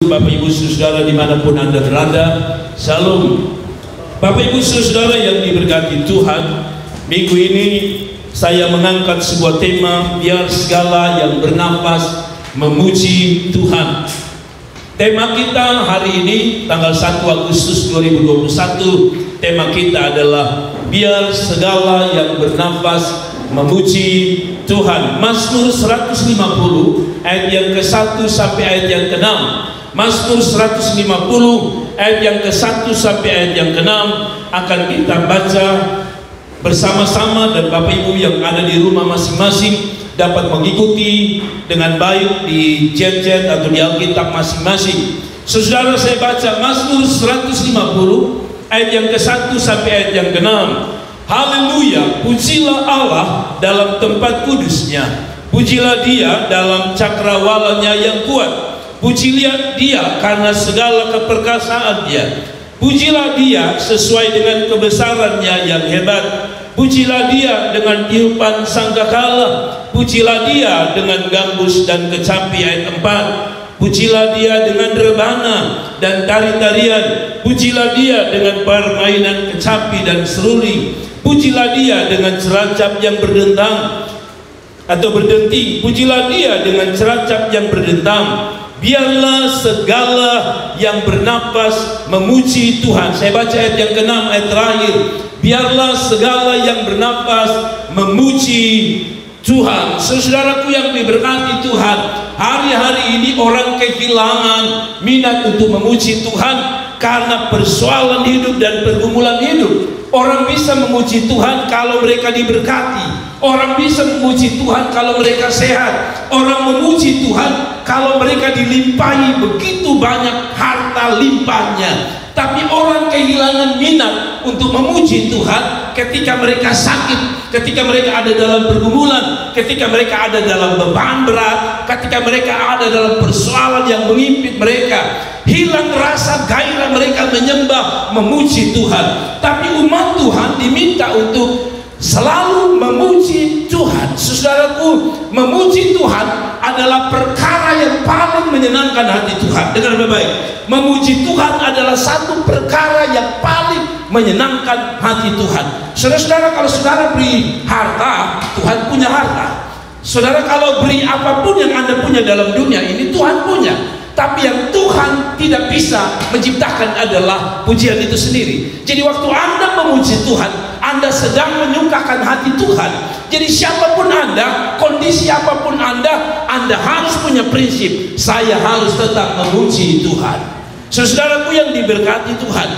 Bapak Ibu Saudara dimanapun Anda berada, Shalom. Bapak Ibu Saudara yang diberkati Tuhan, minggu ini saya mengangkat sebuah tema, biar segala yang bernafas memuji Tuhan. Tema kita hari ini tanggal 1 Agustus 2021, tema kita adalah biar segala yang bernafas memuji Tuhan. Mazmur 150 ayat yang ke-1 sampai ayat yang ke-6. Mazmur 150 ayat yang ke-1 sampai ayat yang ke-6 akan kita baca bersama-sama, dan Bapak Ibu yang ada di rumah masing-masing dapat mengikuti dengan baik di chat-chat atau di Alkitab masing-masing. Saudara, saya baca Mazmur 150 ayat yang ke-1 sampai ayat yang ke-6. Haleluya, pujilah Allah dalam tempat kudusnya, pujilah Dia dalam cakrawalanya yang kuat. Pujilah Dia karena segala keperkasaan-Nya. Pujilah Dia sesuai dengan kebesarannya yang hebat. Pujilah Dia dengan tiupan sangkakala. Pujilah Dia dengan gambus dan kecapi. Ayat 4. Pujilah Dia dengan rebana dan tari-tarian. Pujilah Dia dengan permainan kecapi dan seruling. Pujilah Dia dengan ceracap yang berdentang atau berdenting. Pujilah Dia dengan ceracap yang berdentang. Biarlah segala yang bernapas memuji Tuhan. Saya baca ayat yang ke-6, ayat terakhir. Biarlah segala yang bernapas memuji Tuhan. Saudaraku yang diberkati Tuhan, hari-hari ini orang kehilangan minat untuk memuji Tuhan karena persoalan hidup dan pergumulan hidup. Orang bisa memuji Tuhan kalau mereka diberkati. Orang bisa memuji Tuhan kalau mereka sehat. Orang memuji Tuhan kalau mereka dilimpahi begitu banyak harta limpahnya. Tapi orang kehilangan minat untuk memuji Tuhan ketika mereka sakit, ketika mereka ada dalam pergumulan, ketika mereka ada dalam beban berat, ketika mereka ada dalam persoalan yang mengimpit mereka. Hilang rasa gairah mereka menyembah, memuji Tuhan. Tapi umat Tuhan diminta untuk selalu memuji Tuhan. Saudaraku, memuji Tuhan adalah perkara yang paling menyenangkan hati Tuhan. Dengar baik-baik, memuji Tuhan adalah satu perkara yang paling menyenangkan hati Tuhan. Saudara-saudara, kalau saudara beri harta, Tuhan punya harta. Saudara, kalau beri apapun yang Anda punya dalam dunia ini, Tuhan punya. Tapi yang Tuhan tidak bisa menciptakan adalah pujian itu sendiri. Jadi waktu Anda memuji Tuhan, Anda sedang menyukakan hati Tuhan. Jadi siapapun Anda, kondisi apapun Anda harus punya prinsip, saya harus tetap memuji Tuhan. Saudaraku yang diberkati Tuhan,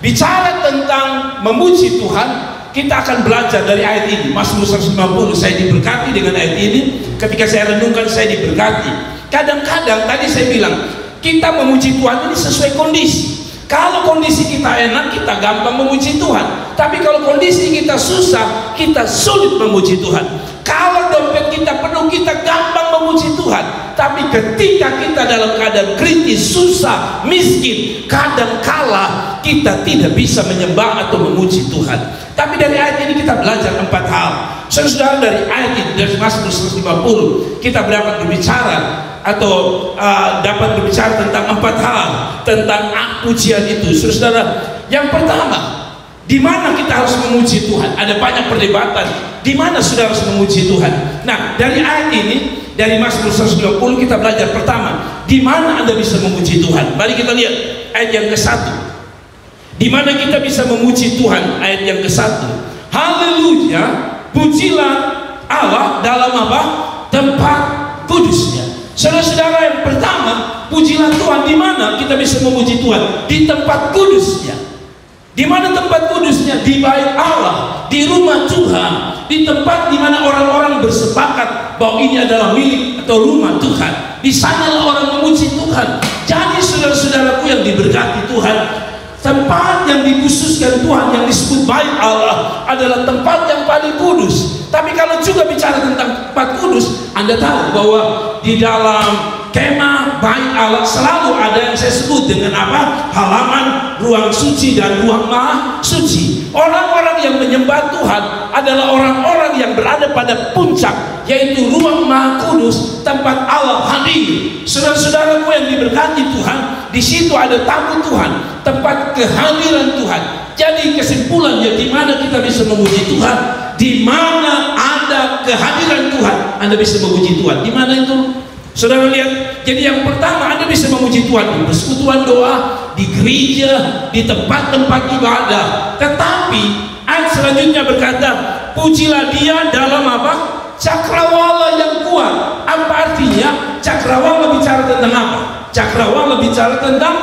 bicara tentang memuji Tuhan, kita akan belajar dari ayat ini. Mazmur 150, saya diberkati dengan ayat ini. Ketika saya renungkan, saya diberkati. Kadang-kadang tadi saya bilang, kita memuji Tuhan ini sesuai kondisi. Kalau kondisi kita enak, kita gampang memuji Tuhan. Tapi kalau kondisi kita susah, kita sulit memuji Tuhan. Kalau dompet kita penuh, kita gampang memuji Tuhan. Tapi ketika kita dalam keadaan kritis, susah, miskin, kadang-kala kita tidak bisa menyembah atau memuji Tuhan. Tapi dari ayat ini kita belajar 4 hal. Saudara, dari ayat ini, dari Mazmur 150, kita dapat berbicara atau dapat berbicara tentang 4 hal tentang pujian itu. Saudara, yang pertama, di mana kita harus memuji Tuhan? Ada banyak perdebatan. Di mana saudara harus memuji Tuhan? Nah, dari ayat ini, dari Mazmur 150 kita belajar pertama, di mana Anda bisa memuji Tuhan? Mari kita lihat ayat yang ke-1. Di mana kita bisa memuji Tuhan? Ayat yang ke-1. Haleluya, pujilah Allah dalam apa? Tempat kudusnya. Saudara-saudara, yang pertama, pujilah Tuhan. Di mana kita bisa memuji Tuhan? Di tempat kudusnya. Di mana tempat kudusnya? Di bait Allah, di rumah Tuhan, di tempat di mana orang-orang bersepakat bahwa ini adalah milik atau rumah Tuhan. Di sanalah orang memuji Tuhan. Jadi saudara-saudaraku yang diberkati Tuhan, tempat yang dikhususkan Tuhan yang disebut bait Allah adalah tempat yang paling kudus. Tapi kalau juga bicara tentang tempat kudus, Anda tahu bahwa di dalam kemah bait Allah selalu ada yang saya sebut dengan apa? Halaman, ruang suci dan ruang maha suci. Orang-orang yang menyembah Tuhan adalah orang-orang yang berada pada puncak, yaitu ruang maha kudus, tempat Allah hadir. Saudara-saudaraku yang diberkati Tuhan, di situ ada tamu Tuhan, tempat kehadiran Tuhan. Jadi kesimpulannya, di mana kita bisa memuji Tuhan? Di mana ada kehadiran Tuhan, Anda bisa memuji Tuhan. Di mana itu? Saudara lihat. Jadi yang pertama, Anda bisa memuji Tuhan di persekutuan doa, di gereja, di tempat-tempat ibadah. Tetapi ayat selanjutnya berkata, pujilah Dia dalam apa? Cakrawala yang kuat. Apa artinya? Cakrawala bicara tentang apa? Cakrawala bicara tentang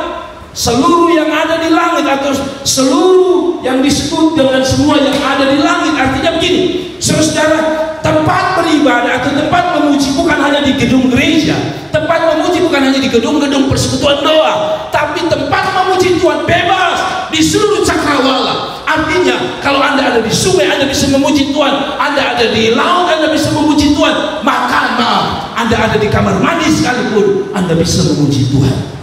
seluruh yang ada di langit, atau seluruh yang disebut dengan semua yang ada di langit. Artinya begini, saudara, tempat beribadah atau tempat memuji bukan hanya di gedung gereja, tempat memuji bukan hanya di gedung-gedung persekutuan doa, tapi tempat memuji Tuhan bebas di seluruh cakrawala. Artinya kalau Anda ada di sungai, Anda bisa memuji Tuhan. Anda ada di laut, Anda bisa memuji Tuhan. Maka Anda ada di kamar mandi sekalipun, Anda bisa memuji Tuhan.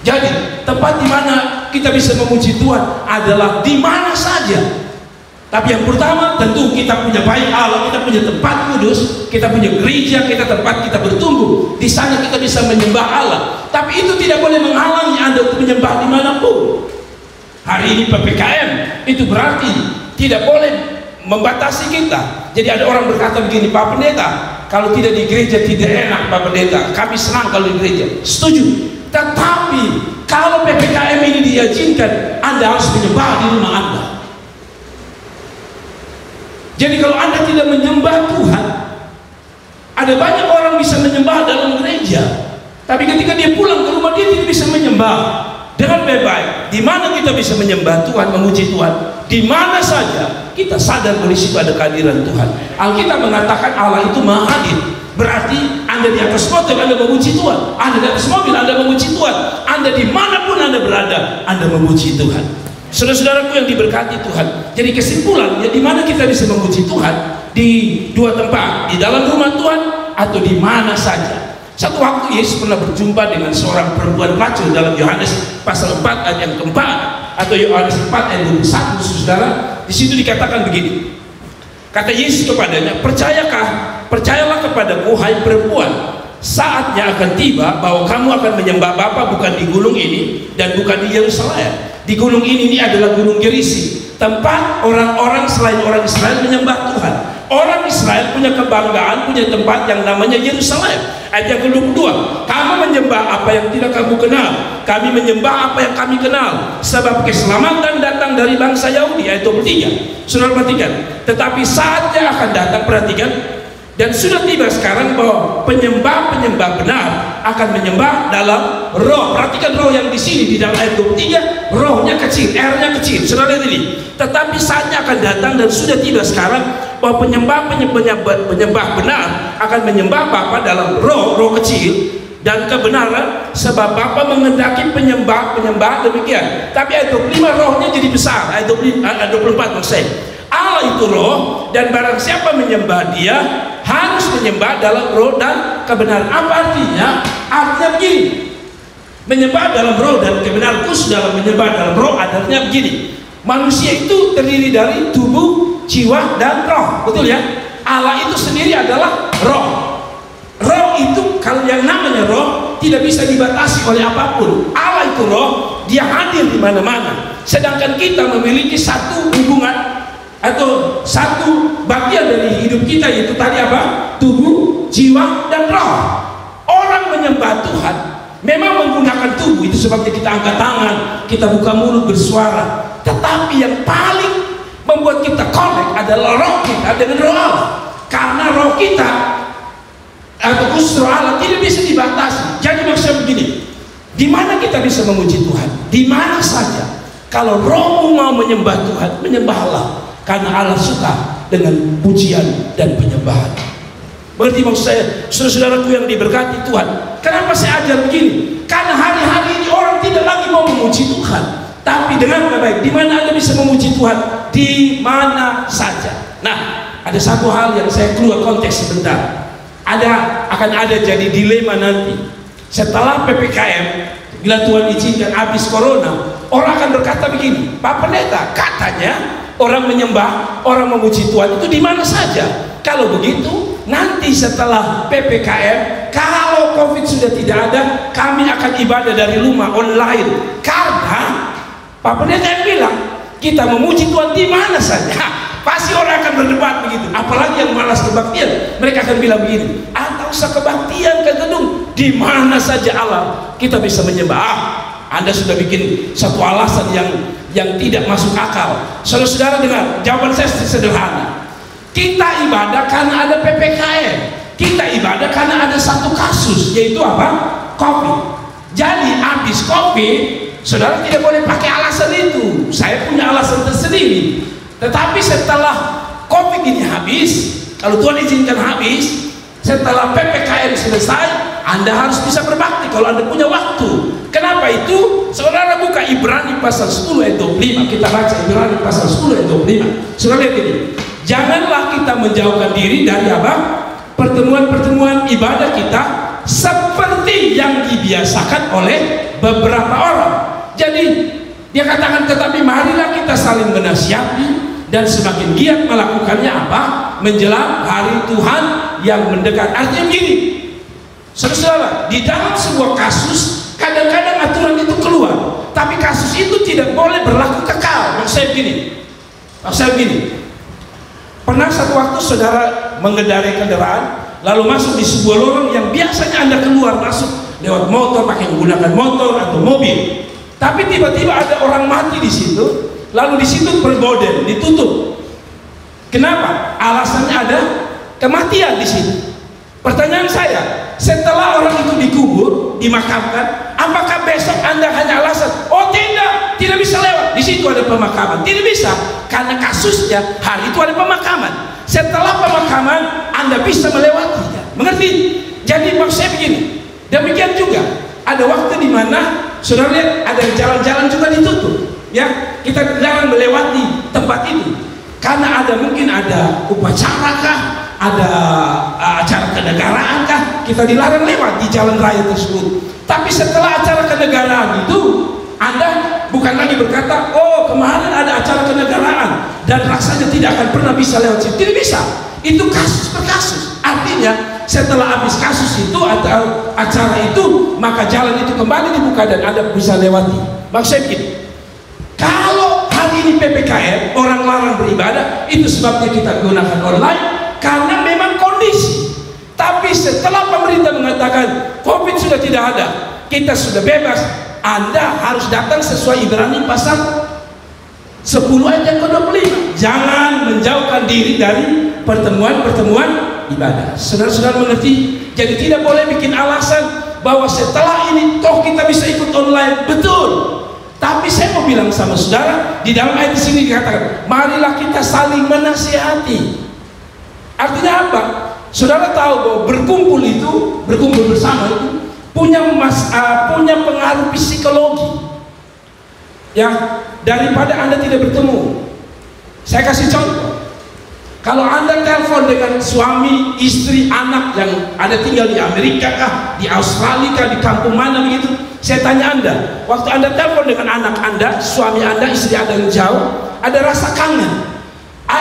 Jadi tempat di mana kita bisa memuji Tuhan adalah di mana saja. Tapi yang pertama, tentu kita punya bait Allah, kita punya tempat kudus, kita punya gereja, kita tempat kita bertumbuh. Di sana kita bisa menyembah Allah. Tapi itu tidak boleh menghalangi Anda untuk menyembah dimanapun. Hari ini PPKM, itu berarti tidak boleh membatasi kita. Jadi ada orang berkata begini, Pak Pendeta, kalau tidak di gereja tidak enak Pak Pendeta, kami senang kalau di gereja. Setuju. Tetapi kalau PPKM ini diizinkan, Anda harus menyembah di rumah Anda. Jadi kalau Anda tidak menyembah Tuhan, ada banyak orang bisa menyembah dalam gereja, tapi ketika dia pulang ke rumah dia tidak bisa menyembah dengan baik. Di mana kita bisa menyembah Tuhan, memuji Tuhan? Di mana saja kita sadar bahwa di situ ada kehadiran Tuhan. Alkitab mengatakan Allah itu Maha Hadir. Berarti Anda di atas motor, Anda memuji Tuhan. Anda di atas mobil, Anda memuji Tuhan. Anda dimanapun Anda berada, Anda memuji Tuhan. Saudara-saudaraku yang diberkati Tuhan. Jadi kesimpulannya, di mana kita bisa memuji Tuhan? Di dua tempat, di dalam rumah Tuhan atau di mana saja. Satu waktu Yesus pernah berjumpa dengan seorang perempuan racun dalam Yohanes pasal 4 ayat yang keempat, atau Yohanes 4 ayat 21, saudara. Di situ dikatakan begini. Kata Yesus kepadanya, percayalah kepadaku, hai perempuan, saatnya akan tiba bahwa kamu akan menyembah Bapa bukan di gunung ini dan bukan di Yerusalem. Di gunung ini adalah gunung Gerizim, tempat orang-orang selain orang Israel menyembah Tuhan. Orang Israel punya kebanggaan, punya tempat yang namanya Yerusalem. Ayat yang ke-22, kamu menyembah apa yang tidak kamu kenal, kami menyembah apa yang kami kenal, sebab keselamatan datang dari bangsa Yahudi. Ayat 23, saudara perhatikan. Tetapi saatnya akan datang, perhatikan, dan sudah tiba sekarang bahwa penyembah-penyembah benar akan menyembah dalam roh. Perhatikan roh yang di sini di dalam ayat 23, rohnya kecil, R-nya kecil. Saudara lihat ini. Tetapi saatnya akan datang dan sudah tiba sekarang bahwa penyembah benar akan menyembah Bapa dalam roh kecil dan kebenaran, sebab Bapa menghendaki penyembah demikian. Tapi ayat 25 rohnya jadi besar. Ayat 24 maksudnya, Allah itu roh, dan barang siapa menyembah Dia harus menyembah dalam roh dan kebenaran. Apa artinya? Artinya begini, menyembah dalam roh dan kebenaran. Khusus dalam menyembah dalam roh artinya begini, manusia itu terdiri dari tubuh, jiwa, dan roh. Betul ya? Allah itu sendiri adalah roh. Roh itu, kalau yang namanya roh, tidak bisa dibatasi oleh apapun. Allah itu roh, Dia hadir di mana-mana. Sedangkan kita memiliki satu hubungan atau satu bagian dari hidup kita, yaitu tadi apa? Tubuh, jiwa, dan roh. Orang menyembah Tuhan memang menggunakan tubuh, itu sebabnya kita angkat tangan, kita buka mulut bersuara. Tetapi yang paling membuat kita connect adalah roh kita dengan roh Allah. Karena roh kita atau khusus roh Allah tidak bisa dibatasi. Jadi maksudnya begini, di mana kita bisa memuji Tuhan? Di mana saja. Kalau rohmu mau menyembah Tuhan, menyembah Allah. Karena Allah suka dengan pujian dan penyembahan. Berarti maksud saya, saudara-saudaraku yang diberkati Tuhan, kenapa saya ajar begini? Karena hari-hari ini orang tidak lagi mau memuji Tuhan. Tapi dengan baik, di mana Anda bisa memuji Tuhan? Di mana saja. Nah, ada satu hal yang saya keluar konteks sebentar. Akan ada jadi dilema nanti. Setelah PPKM, bila Tuhan izinkan habis corona, orang akan berkata begini, Pak Pendeta, katanya orang menyembah, orang memuji Tuhan itu di mana saja. Kalau begitu, nanti setelah PPKM, kalau kalau COVID sudah tidak ada, kami akan ibadah dari rumah online. Karena Pak Pendeta yang bilang kita memuji Tuhan di mana saja. Pasti orang akan berdebat begitu. Apalagi yang malas kebaktian, mereka akan bilang begini, atau usah kebaktian ke gedung, di mana saja Allah kita bisa menyembah. Anda sudah bikin satu alasan yang tidak masuk akal. Saudara-saudara dengar, jawaban saya sederhana. Kita ibadah karena ada PPKM. Kita ibadah karena ada satu kasus, yaitu apa? COVID. Jadi habis COVID, saudara tidak boleh pakai alasan itu. Saya punya alasan tersendiri. Tetapi setelah COVID ini habis, kalau Tuhan izinkan habis, setelah PPKM selesai, Anda harus bisa berbakti kalau Anda punya waktu. Kenapa itu? Saudara buka Ibrani pasal 10 ayat 25. Kita baca Ibrani pasal 10 ayat 25. Saudara lihat ini. Janganlah kita menjauhkan diri dari apa? Pertemuan-pertemuan ibadah kita seperti yang dibiasakan oleh beberapa orang. Jadi dia katakan, tetapi marilah kita saling menasihati dan semakin giat melakukannya apa? Menjelang hari Tuhan yang mendekat. Artinya begini, saudara, di dalam sebuah kasus kadang-kadang aturan itu keluar, tapi kasus itu tidak boleh berlaku kekal. Maksud saya begini, pernah satu waktu saudara mengendarai kendaraan lalu masuk di sebuah lorong yang biasanya Anda keluar masuk lewat motor, pakai menggunakan motor atau mobil. Tapi tiba-tiba ada orang mati di situ, lalu di situ bergorden, ditutup. Kenapa? Alasannya ada kematian di situ. Pertanyaan saya, setelah orang itu dikubur, dimakamkan, apakah besok Anda hanya alasan, oh tidak bisa lewat, di situ ada pemakaman? Tidak bisa, karena kasusnya hari itu ada pemakaman. Setelah pemakaman, Anda bisa melewatinya. Mengerti? Jadi maksud saya begini, demikian juga ada waktu di mana saudara lihat ada jalan-jalan juga ditutup, ya, kita jarang melewati tempat itu karena mungkin ada upacara kah, ada acara kenegaraan kah, kita dilarang lewat di jalan raya tersebut. Tapi setelah acara kenegaraan itu, Anda bukan lagi berkata, oh kemarin ada acara kenegaraan dan rasanya tidak akan pernah bisa lewat situ. Tidak bisa, itu kasus per kasus. Artinya setelah habis kasus itu atau acara itu, maka jalan itu kembali dibuka dan Anda bisa lewati. Maksudnya begini, kalau hari ini PPKM, orang larang beribadah, itu sebabnya kita gunakan online karena memang kondisi. Tapi setelah pemerintah mengatakan COVID sudah tidak ada, kita sudah bebas, Anda harus datang sesuai Ibrani pasal 10 ayat yang ke-25. Jangan menjauhkan diri dari pertemuan-pertemuan ibadah. Saudara-saudara mengerti? Jadi tidak boleh bikin alasan bahwa setelah ini toh kita bisa ikut online. Betul. Tapi saya mau bilang sama saudara, di dalam ayat sini dikatakan, marilah kita saling menasihati. Artinya apa? Saudara tahu bahwa berkumpul bersama itu punya pengaruh psikologi. Ya, daripada Anda tidak bertemu. Saya kasih contoh. Kalau Anda telepon dengan suami, istri, anak yang ada tinggal di Amerika kah, di Australia kah, di kampung mana begitu, saya tanya Anda, waktu Anda telepon dengan anak Anda, suami Anda, istri Anda yang jauh, ada rasa kangen.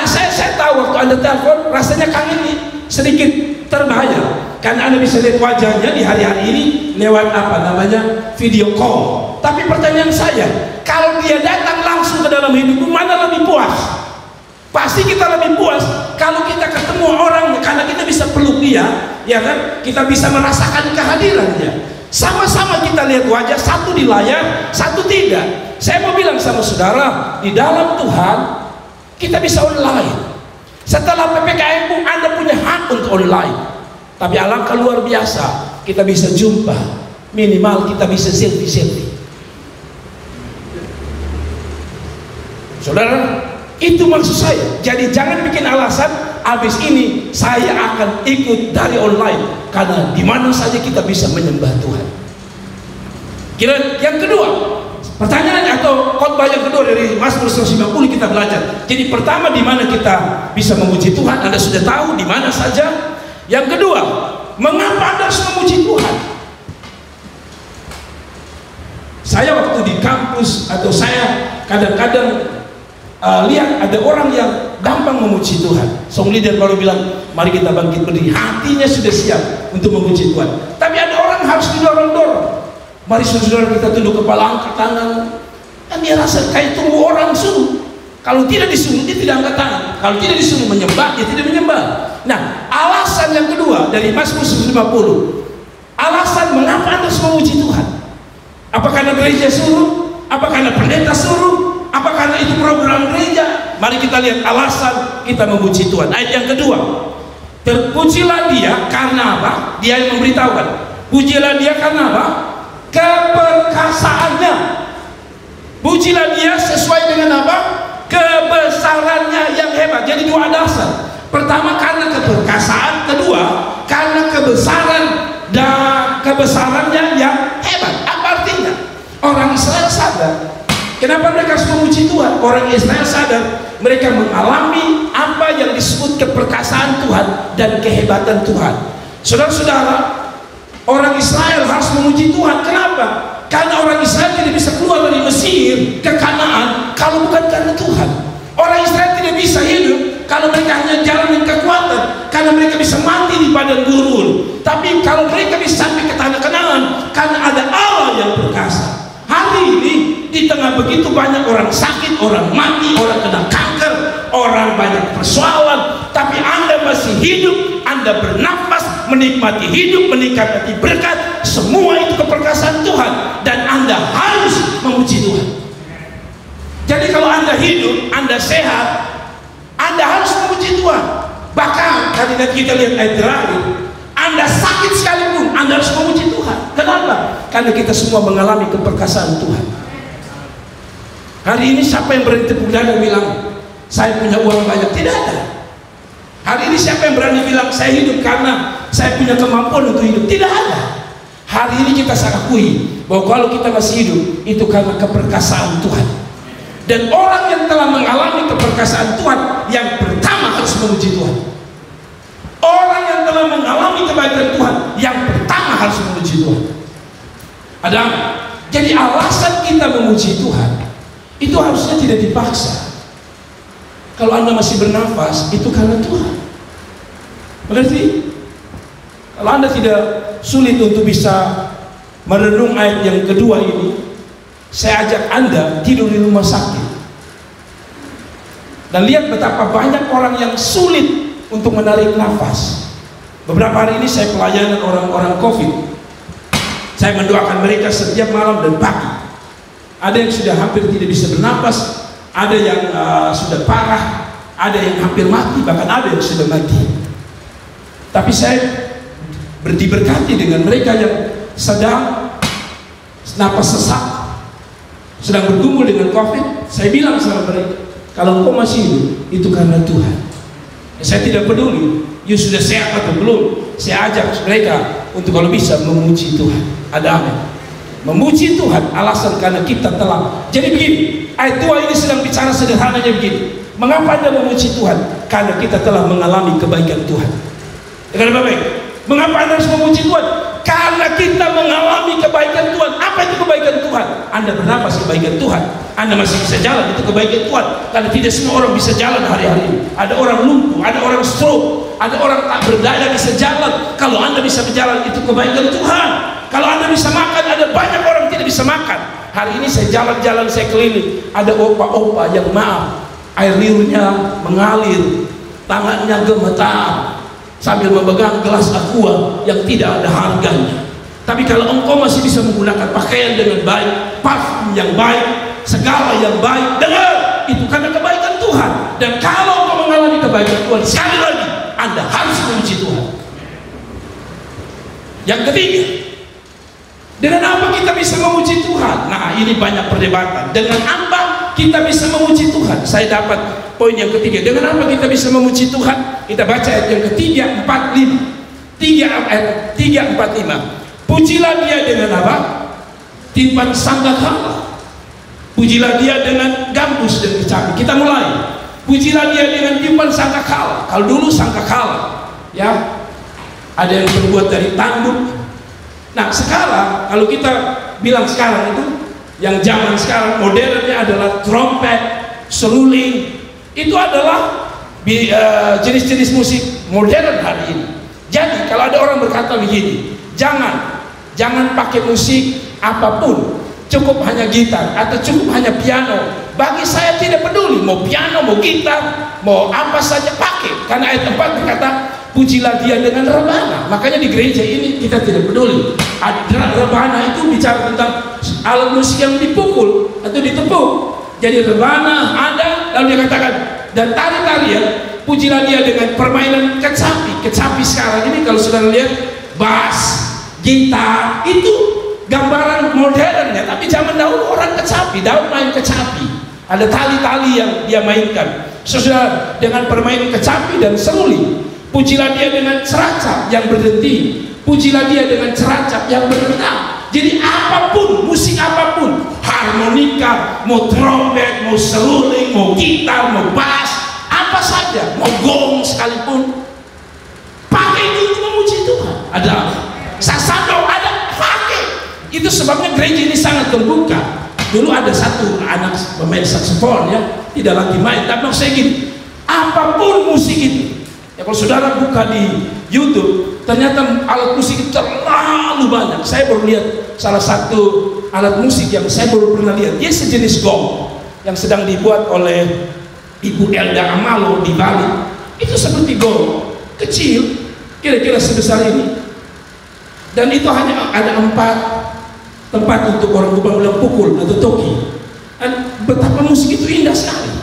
Saya tahu waktu Anda telepon, rasanya kangen ini sedikit terbayar, karena Anda bisa lihat wajahnya di hari-hari ini lewat video call. Tapi pertanyaan saya, kalau dia datang langsung ke dalam hidupmu, mana lebih puas? Pasti kita lebih puas kalau kita ketemu orang, karena kita bisa peluk dia, ya kan? Kita bisa merasakan kehadirannya. Sama-sama kita lihat wajah, satu di layar, satu tidak. Saya mau bilang sama saudara, di dalam Tuhan kita bisa online. Setelah PPKM pun Anda punya hak untuk online. Tapi alangkah luar biasa kita bisa jumpa, minimal kita bisa selfie. Saudara, itu maksud saya. Jadi jangan bikin alasan habis ini saya akan ikut dari online, karena di mana saja kita bisa menyembah Tuhan. Yang kedua, pertanyaan atau khotbah yang kedua dari Mazmur 150 kita belajar. Jadi pertama, di mana kita bisa memuji Tuhan, Anda sudah tahu di mana saja. Yang kedua, mengapa Anda harus memuji Tuhan? Saya waktu di kampus atau saya kadang-kadang lihat ada orang yang gampang memuji Tuhan. Song leader baru bilang, mari kita bangkit berdiri, hatinya sudah siap untuk memuji Tuhan. Tapi ada orang harus didorong-dorong. Mari saudara kita tunduk kepala, angkat tangan. Dan dia rasa kayak tunggu orang suruh. Kalau tidak disuruh, dia tidak angkat tangan. Kalau tidak disuruh menyembah, dia tidak menyembah. Nah, alasan yang kedua dari Mazmur 150. Alasan mengapa Anda harus memuji Tuhan? Apa karena gereja suruh? Apa karena pendeta suruh? Apa karena itu program gereja? Mari kita lihat alasan kita memuji Tuhan. Ayat yang kedua. Terpujilah dia karena apa? Dia yang memberitahukan. Pujilah dia karena apa? Keperkasaannya. Pujilah dia sesuai dengan apa? Kebesarannya yang hebat. Jadi dua dasar. Pertama karena keperkasaan, kedua karena kebesaran dan kebesarannya yang hebat. Apa artinya? Orang Israel sadar. Kenapa mereka harus memuji Tuhan? Orang Israel sadar mereka mengalami apa yang disebut keperkasaan Tuhan dan kehebatan Tuhan. Saudara-saudara, orang Israel harus memuji Tuhan. Kenapa? Karena orang Israel tidak bisa keluar dari Mesir ke Kanaan kalau bukan karena Tuhan. Orang Israel tidak bisa hidup kalau mereka hanya jalan dengan kekuatan, karena mereka bisa mati di padang gurun. Tapi kalau mereka bisa sampai ke tanah Kanaan karena ada Allah yang perkasa. Hari ini di tengah begitu banyak orang sakit, orang mati, orang kena kanker, orang banyak persoalan, tapi Anda masih hidup, Anda bernafas, menikmati hidup, menikmati berkat. Semua itu keperkasaan Tuhan, dan Anda harus memuji Tuhan. Jadi kalau Anda hidup, Anda sehat, Anda harus memuji Tuhan. Bahkan tadi kita lihat ayat terakhir, Anda sakit sekalipun, Anda harus memuji Tuhan. Kenapa? Karena kita semua mengalami keperkasaan Tuhan. Hari ini siapa yang berani tepuk dada bilang saya punya uang banyak? Tidak ada. Hari ini siapa yang berani bilang saya hidup karena saya punya kemampuan untuk hidup? Tidak ada. Hari ini kita akui bahwa kalau kita masih hidup itu karena keperkasaan Tuhan. Dan orang yang telah mengalami keperkasaan Tuhan yang pertama harus memuji Tuhan. Orang yang telah mengalami kebaikan Tuhan yang pertama harus memuji Tuhan. Ada. Jadi alasan kita memuji Tuhan itu harusnya tidak dipaksa. Kalau Anda masih bernafas itu karena Tuhan. Berarti kalau Anda tidak sulit untuk bisa merenung ayat yang kedua ini, saya ajak Anda tidur di rumah sakit dan lihat betapa banyak orang yang sulit untuk menarik nafas. Beberapa hari ini saya pelayanan orang-orang COVID. Saya mendoakan mereka setiap malam dan pagi. Ada yang sudah hampir tidak bisa bernapas, ada yang sudah parah, ada yang hampir mati, bahkan ada yang sudah mati. Tapi saya diberkati dengan mereka yang sedang napas sesak, sedang bergumul dengan COVID. Saya bilang sama mereka, kalau engkau masih hidup itu karena Tuhan. Saya tidak peduli you sudah sehat atau belum, saya ajak mereka untuk kalau bisa memuji Tuhan. Ada amin. Memuji Tuhan alasan karena kita telah. Jadi begini, ayat 2 ini sedang bicara sederhananya begini. Mengapa Anda memuji Tuhan? Karena kita telah mengalami kebaikan Tuhan. Dengan baik. Mengapa Anda harus memuji Tuhan? Karena kita mengalami kebaikan Tuhan. Apa itu kebaikan Tuhan? Anda bernapas, kebaikan Tuhan. Anda masih bisa jalan, itu kebaikan Tuhan. Karena tidak semua orang bisa jalan hari-hari ini. Ada orang lumpuh, ada orang stroke, ada orang tak berdaya bisa jalan. Kalau Anda bisa berjalan, itu kebaikan Tuhan. Kalau Anda bisa makan, ada banyak orang tidak bisa makan. Hari ini saya jalan-jalan, saya keliling, ada opa-opa yang maaf, air liurnya mengalir, tangannya gemetar sambil memegang gelas aqua yang tidak ada harganya. Tapi kalau engkau masih bisa menggunakan pakaian dengan baik, parfum yang baik, segala yang baik, dengar, itu karena kebaikan Tuhan. Dan kalau engkau mengalami kebaikan Tuhan, sekali lagi Anda harus memuji Tuhan. Yang ketiga, dengan apa kita bisa memuji Tuhan? Nah, ini banyak perdebatan. Dengan apa kita bisa memuji Tuhan? Saya dapat poin yang ketiga. Dengan apa kita bisa memuji Tuhan? Kita baca ayat yang ketiga, 45. 3:4-5. Pujilah dia dengan apa? Timpan sangkakala. Pujilah dia dengan gambus dan kecapi. Kita mulai. Pujilah dia dengan timpan sangkakala. Kalau dulu sangkakala, ya, ada yang terbuat dari tanduk. Nah, sekarang kalau kita bilang sekarang itu, yang zaman sekarang modernnya adalah trompet, seruling. Itu adalah jenis-jenis musik modern hari ini. Jadi kalau ada orang berkata begini, jangan Jangan pakai musik apapun, cukup hanya gitar atau cukup hanya piano. Bagi saya tidak peduli, mau piano, mau gitar, mau apa saja pakai. Karena ayat 4 berkata, pujilah dia dengan rebana. Makanya di gereja ini kita tidak peduli. Rebana itu bicara tentang alat musik yang dipukul atau ditepuk. Jadi rebana ada, lalu dia katakan, dan tari-tarian, pujilah dia dengan permainan kecapi. Kecapi sekarang ini kalau saudara lihat, bass, gitar, itu gambaran modernnya. Tapi zaman dahulu orang kecapi, Daud main kecapi. Ada tali-tali yang dia mainkan. Saudara, dengan permainan kecapi dan seruli. Pujilah dia dengan ceracap yang berhenti. Pujilah dia dengan ceracap yang berdentang. Jadi apapun, musik apapun, harmonika, mau trompet, mau seruling, mau gitar, mau bass, apa saja, mau gong sekalipun, pakai itu untuk memuji Tuhan. Ada sasando, ada pakai. Itu sebabnya gereja ini sangat terbuka. Dulu ada satu anak pemain saksofon, ya, tidak lagi main, tapi saya gini, apapun musik itu, ya kalau saudara buka di YouTube, ternyata alat musik itu terlalu banyak. Saya baru lihat salah satu alat musik yang saya baru pernah lihat, dia sejenis gong yang sedang dibuat oleh Ibu Elda Amalo di Bali. Itu seperti gong kecil, kira-kira sebesar ini, dan itu hanya ada 4 tempat untuk orang ulang pukul atau toki. Dan betapa musik itu indah sekali.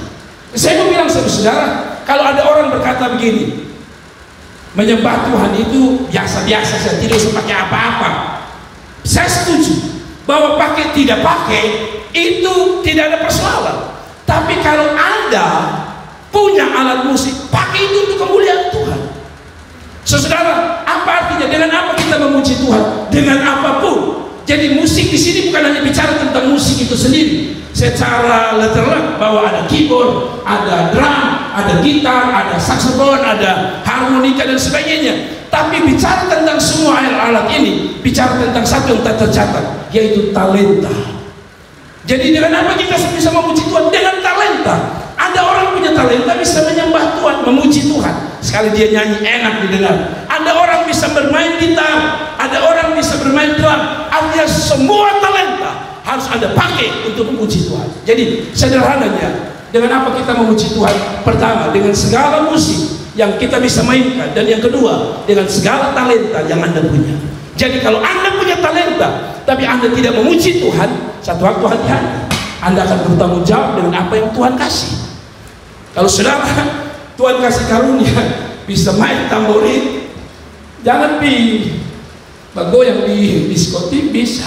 Saya mau bilang sama saudara, kalau ada orang berkata begini, menyembah Tuhan itu biasa-biasa saja, tidak usah pakai apa-apa. Saya setuju bahwa pakai tidak pakai itu tidak ada persoalan. Tapi kalau Anda punya alat musik, pakai itu untuk kemuliaan Tuhan. Saudara, apa artinya? Dengan apa kita memuji Tuhan? Dengan apapun. Jadi musik di sini bukan hanya bicara tentang musik itu sendiri secara literal, bahwa ada keyboard, ada drum, ada gitar, ada saksofon, ada harmonika dan sebagainya. Tapi bicara tentang semua alat ini, bicara tentang satu yang tak tercatat, yaitu talenta. Jadi dengan apa kita bisa memuji Tuhan? Dengan talenta. Ada orang punya talenta bisa menyembah Tuhan, memuji Tuhan. Sekali dia nyanyi enak didengar. Ada orang bisa bermain gitar, ada orang bisa bermain drum. Artinya semua talenta harus Anda pakai untuk memuji Tuhan. Jadi sederhananya, dengan apa kita memuji Tuhan? Pertama, dengan segala musik yang kita bisa mainkan, dan yang kedua, dengan segala talenta yang Anda punya. Jadi kalau Anda punya talenta tapi Anda tidak memuji Tuhan, satu waktu hati-hati, Anda akan bertanggung jawab dengan apa yang Tuhan kasih. Kalau saudara Tuhan kasih karunia bisa main tamborin, jangan bergoyang di diskotik bisa,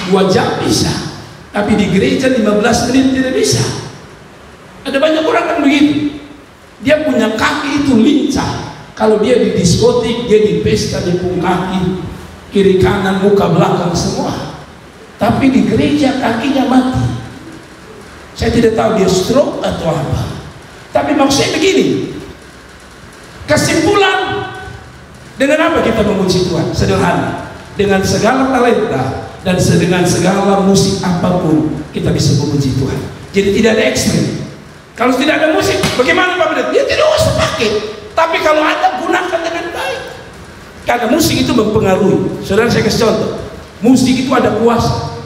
2 jam bisa, tapi di gereja 15 menit tidak bisa. Ada banyak orang kan begitu, dia punya kaki itu lincah. Kalau dia di diskotik, dia di pesta, dia punya kaki kiri kanan, muka belakang semua, tapi di gereja kakinya mati. Saya tidak tahu dia stroke atau apa, tapi maksudnya begini, kesimpulan, dengan apa kita memuji Tuhan? Sederhana, dengan segala talenta dan dengan segala musik apapun kita bisa memuji Tuhan. Jadi tidak ada ekstrim. Kalau tidak ada musik, bagaimana Pak Pendeta? Dia tidak usah pakai. Tapi kalau Anda gunakan dengan baik, karena musik itu mempengaruhi. Saudara, saya kasih contoh, musik itu ada kuasa.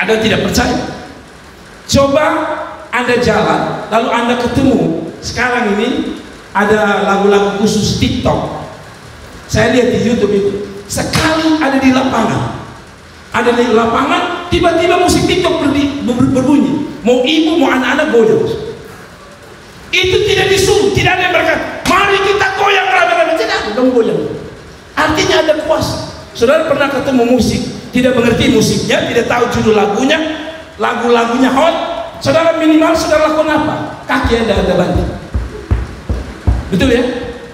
Anda tidak percaya? Coba Anda jalan, lalu Anda ketemu, sekarang ini ada lagu-lagu khusus TikTok. Saya lihat di YouTube itu, sekali ada di lapangan, tiba-tiba musik TikTok berbunyi, mau ibu mau anak-anak goyang. Itu tidak disuruh, tidak ada yang berkata, mari kita goyang rame-rame, tidak ada, kamu goyang. Artinya ada kuasa. Saudara pernah ketemu musik, tidak mengerti musiknya, tidak tahu judul lagunya hot, saudara minimal saudara lakukan apa? Kaki Anda banting. Betul ya?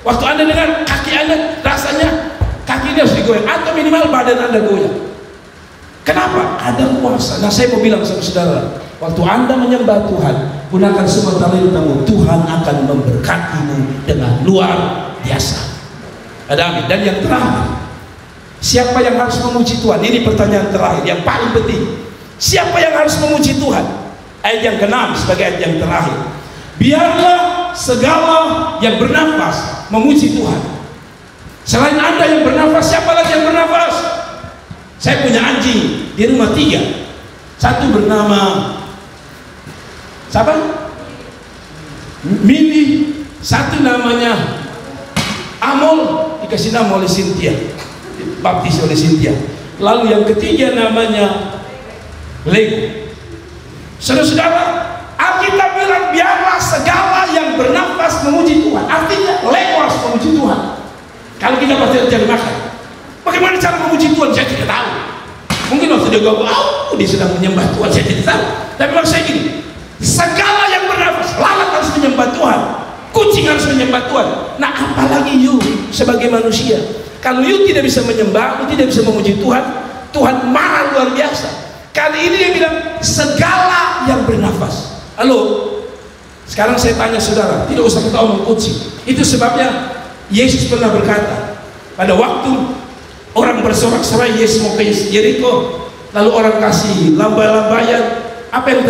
Waktu Anda dengar kaki Anda, rasanya kaki Anda harus digoyang, atau minimal badan Anda goyang. Kenapa? Ada kuasa. Nah, saya mau bilang sama saudara, waktu Anda menyembah Tuhan, gunakan semua talentamu, Tuhan akan memberkatimu dengan luar biasa. Ada amin. Dan yang terakhir, siapa yang harus memuji Tuhan? Ini pertanyaan terakhir yang paling penting. Siapa yang harus memuji Tuhan? Ayat yang ke-6 sebagai ayat yang terakhir. Biarlah segala yang bernafas memuji Tuhan. Selain Anda yang bernafas, siapa lagi yang bernafas? Saya punya anjing di rumah 3. Satu bernama siapa? Mini. Satu namanya Amol, dikasih nama oleh Cynthia, baptis oleh Cynthia. Lalu yang ketiga namanya Lego. Saudara-saudara, Alkitab bilang biarlah segala yang bernafas memuji Tuhan. Artinya Lego harus memuji Tuhan. Kalau kita pasti cari makan, bagaimana cara memuji Tuhan? Saya tidak tahu. Mungkin waktu dia dia sedang menyembah Tuhan, saya tidak tahu. Tapi maksud saya gini, segala yang bernafas, lalat harus menyembah Tuhan, kucing harus menyembah Tuhan. Nah, apalagi you sebagai manusia. Kalau you tidak bisa menyembah, you tidak bisa memuji Tuhan, Tuhan marah luar biasa. Kali ini dia bilang segala yang bernafas. Halo, sekarang saya tanya saudara, tidak usah kita omong kucing. Itu sebabnya Yesus pernah berkata, pada waktu orang bersorak-sorai Yesus mau ke Yeriko, lalu orang kasih lambai-lambaian, apa yang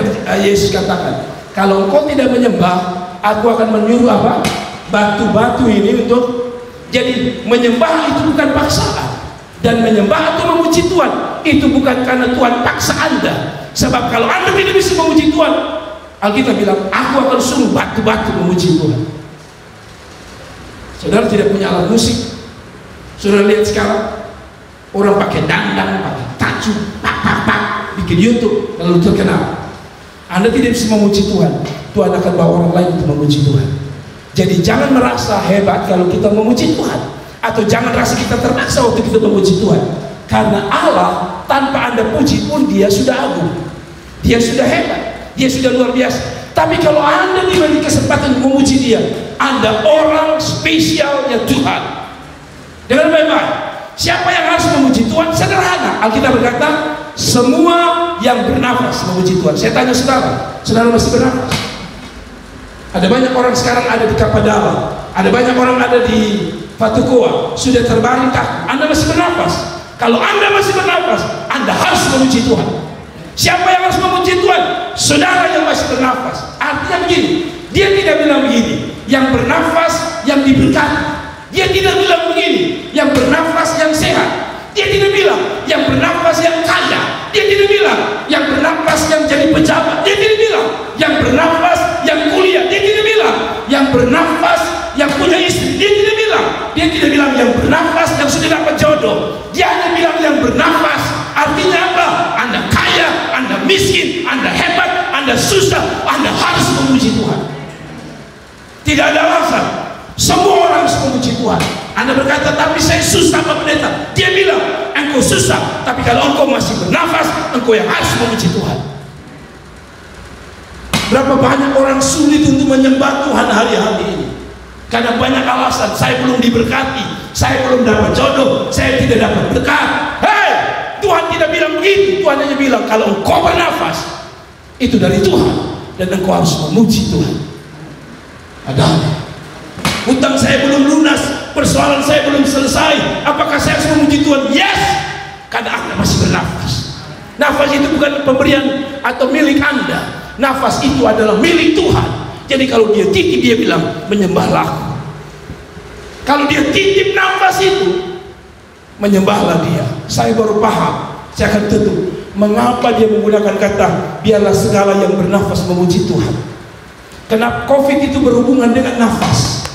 Yesus katakan? Kalau engkau tidak menyembah, aku akan menyuruh apa? Batu-batu ini untuk. Jadi menyembah itu bukan paksaan, dan menyembah atau memuji Tuhan itu bukan karena Tuhan paksa Anda. Sebab kalau Anda tidak bisa memuji Tuhan, Alkitab bilang aku akan suruh batu-batu memuji Tuhan. Saudara tidak punya alat musik, saudara lihat sekarang orang pakai dandang, pakai tacu, pak, bikin YouTube lalu terkenal. Anda tidak bisa memuji Tuhan, Tuhan akan bawa orang lain untuk memuji Tuhan. Jadi jangan merasa hebat kalau kita memuji Tuhan, atau jangan rasa kita terpaksa waktu kita memuji Tuhan. Karena Allah tanpa Anda puji pun Dia sudah agung, Dia sudah hebat, Dia sudah luar biasa. Tapi kalau Anda diberi kesempatan memuji Dia, Anda orang spesialnya Tuhan. Dengan baik-baik, siapa yang harus memuji Tuhan? Sederhana, Alkitab berkata semua yang bernafas memuji Tuhan. Saya tanya saudara, saudara masih bernafas? Ada banyak orang sekarang ada di Kapadala, ada banyak orang ada di Fatukoa, sudah terbaring kaki. Anda masih bernafas. Kalau Anda masih bernafas, Anda harus memuji Tuhan. Siapa yang harus memuji Tuhan? Saudara yang masih bernafas. Artinya begini, dia tidak bilang begini, yang bernafas yang diberkati. Dia tidak bilang begini, yang bernafas yang sehat. Dia tidak bilang yang bernafas yang kaya. Dia tidak bilang yang bernafas yang jadi pejabat. Dia tidak bilang yang bernafas yang kuliah. Dia tidak bilang yang bernafas yang punya istri. Dia tidak bilang. Dia tidak bilang yang bernafas yang sudah dapat jodoh. Dia hanya bilang yang bernafas. Artinya apa? Anda kaya, Anda miskin, Anda hebat, Anda susah, Anda harus memuji Tuhan. Tidak ada alasan. Semua orang harus memuji Tuhan. Anda berkata, tapi saya susah Pak Pendeta. Dia bilang, engkau susah, tapi kalau engkau masih bernafas, engkau yang harus memuji Tuhan. Berapa banyak orang sulit untuk menyembah Tuhan hari-hari ini? Karena banyak alasan. Saya belum diberkati, saya belum dapat jodoh, saya tidak dapat berkat. Hei, Tuhan tidak bilang begitu. Tuhan hanya bilang, kalau engkau bernafas, itu dari Tuhan, dan engkau harus memuji Tuhan. Ada hutang saya belum lunas, persoalan saya belum selesai, apakah saya harus memuji Tuhan? Yes, karena Anda masih bernafas. Nafas itu bukan pemberian atau milik Anda. Nafas itu adalah milik Tuhan. Jadi kalau dia titip, dia bilang menyembahlah aku. Kalau dia titip nafas itu, menyembahlah dia. Saya baru paham, saya akan tutup mengapa dia menggunakan kata biarlah segala yang bernafas memuji Tuhan. Karena COVID itu berhubungan dengan nafas.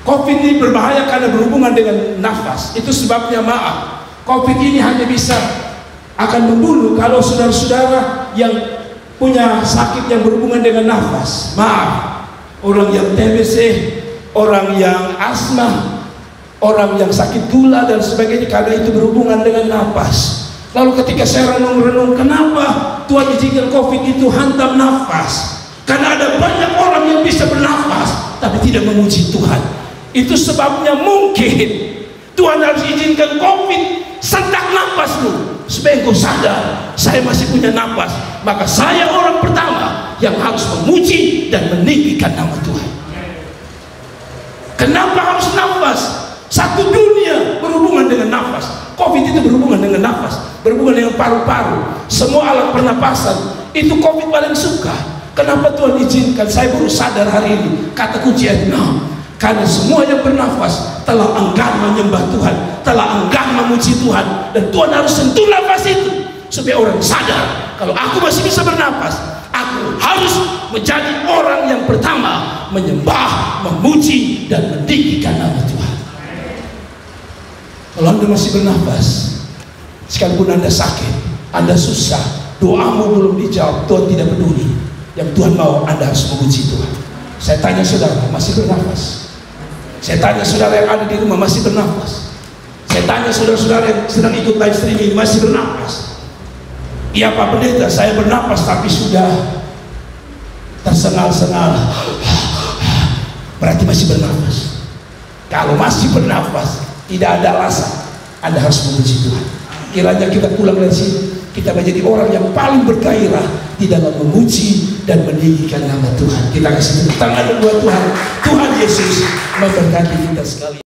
COVID ini berbahaya karena berhubungan dengan nafas. Itu sebabnya maaf, COVID ini hanya bisa akan membunuh kalau saudara-saudara yang punya sakit yang berhubungan dengan nafas. Maaf, orang yang TBC, orang yang asma, orang yang sakit gula dan sebagainya, karena itu berhubungan dengan nafas. Lalu ketika saya renung-renung, kenapa Tuhan izinkan COVID itu hantam nafas? Karena ada banyak orang yang bisa bernafas tapi tidak memuji Tuhan. Itu sebabnya mungkin Tuhan harus izinkan COVID sentak nafasmu supaya engkau sadar, saya masih punya nafas, maka saya orang pertama yang harus memuji dan meninggikan nama Tuhan. Kenapa harus nafas? Satu dunia berhubungan dengan nafas. COVID itu berhubungan dengan nafas, berhubungan dengan paru-paru, semua alat pernapasan. Itu COVID paling suka. Kenapa Tuhan izinkan? Saya baru sadar hari ini kata kunci no. Karena semua yang bernafas telah enggan menyembah Tuhan, telah enggan memuji Tuhan, dan Tuhan harus sentuh nafas itu supaya orang sadar kalau aku masih bisa bernapas, aku harus menjadi orang yang pertama menyembah, memuji, dan meninggikan nama Tuhan. Kalau Anda masih bernapas, sekalipun Anda sakit, Anda susah, doamu belum dijawab, Tuhan tidak peduli. Yang Tuhan mau, Anda harus memuji Tuhan. Saya tanya saudara, masih bernapas? Saya tanya saudara yang ada di rumah, masih bernapas? Saya tanya saudara-saudara yang sedang ikut live streaming, masih bernapas? Iya Pak Pendeta, saya bernapas tapi sudah tersengal-sengal. Berarti masih bernapas. Kalau masih bernapas, tidak ada alasan Anda harus memuji Tuhan. Kiranya kita pulang dari sini, kita menjadi orang yang paling bergairah di dalam memuji dan meninggikan nama Tuhan. Kita kasih tepuk tangan buat Tuhan. Tuhan Yesus memberkati kita sekalian.